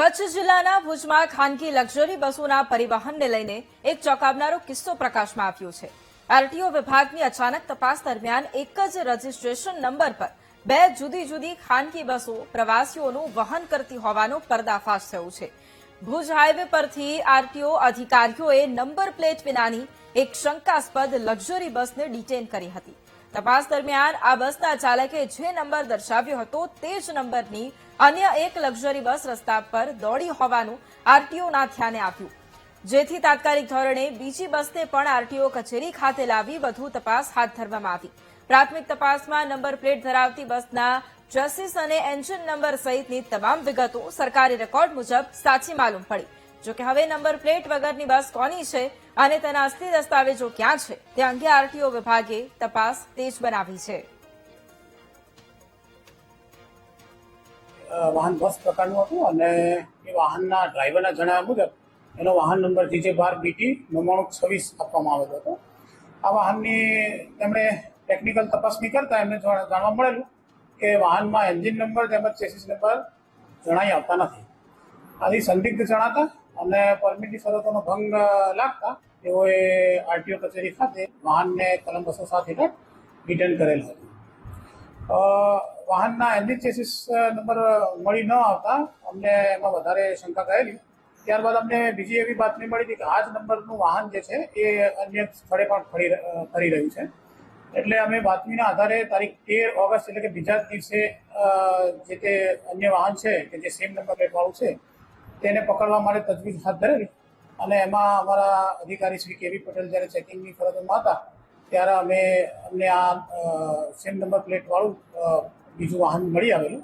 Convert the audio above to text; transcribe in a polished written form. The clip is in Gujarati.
કચ્છ જિલ્લાના ભુજમાં ખાનગી લક્ઝરી બસોના પરિવહનને લઈને એક ચોંકાવનારો કિસ્સો પ્રકાશમાં આવ્યો છે। આરટીઓ વિભાગની અચાનક તપાસ દરમિયાન એક જ રજીસ્ટ્રેશન નંબર પર બે જુદી જુદી ખાનગી બસો પ્રવાસીઓનું વહન કરતી હોવાનો પર્દાફાશ થયો છે। ભુજ હાઈવે પરથી આરટીઓ અધિકારીઓએ નંબર પ્લેટ વિનાની એક શંકાસ્પદ લક્ઝરી બસને ડિટેન કરી હતી। તપાસ દરમિયાન આ બસના ચાલકે જે નંબર દર્શાવ્યો હતો તે જ નંબરની અન્ય એક લક્ઝરી બસ રસ્તા પર દોડી હોવાનું આરટીઓના ધ્યાને આવ્યું, જેથી તાત્કાલિક ધોરણે બીજી બસને પણ આરટીઓ કચેરી ખાતે લાવી વધુ તપાસ હાથ ધરવામાં આવી। પ્રાથમિક તપાસમાં નંબર પ્લેટ ધરાવતી બસના ચેસિસ અને એન્જિન નંબર સહિતની તમામ વિગતો સરકારી રેકોર્ડ મુજબ સાચી માલુમ પડી। જોકે હવે નંબર પ્લેટ વગરની બસ કોની છે અને તેના અસલી દસ્તાવેજો ક્યાં છે તે અંગે આરટીઓ વિભાગે તપાસ તેજ બનાવી છે। વાહન બસ પ્રકારનું હતું અને એ વાહનના ડ્રાઈવરના જણાવ્યા મુજબ એનો વાહન નંબર GJ12BT 9926 આપવામાં આવેલો હતો। આ વાહનની તેમણે ટેકનિકલ તપાસણી કરતા એમને જાણવા મળેલું કે વાહનમાં એન્જિન નંબર તેમજ ચેસિસ નંબર જણાઈ આવતા નથી। આથી સંદિગ્ધ જણાતા અને પરમિટની શરતોનો ભંગ લાગતા તેઓએ આરટીઓ કચેરી ખાતે વાહનને કલમ 207 હેઠળ ડિટેન કરેલ હતું। વાહનના એન્જિન ચેસિસ નંબર મળી ન આવતા અમને એમાં વધારે શંકા ગયેલી। ત્યારબાદ અમને બીજી એવી બાતમી મળી હતી કે આ જ નંબરનું વાહન જે છે એ અન્ય સ્થળે પણ ફરી રહ્યું છે। એટલે અમે બાતમીના આધારે તારીખ 13 ઓગસ્ટ એટલે કે બીજા જ દિવસે જે તે અન્ય વાહન છે કે જે સેમ નંબર પ્લેટવાળું છે તેને પકડવા માટે તજવીજ હાથ ધરેલી અને એમાં અમારા અધિકારી શ્રી કેવી પટેલ જ્યારે ચેકિંગની ફરજમાં હતા ત્યારે અમને આ સેમ નંબર પ્લેટવાળું બીજું વાહન મળી આવેલું।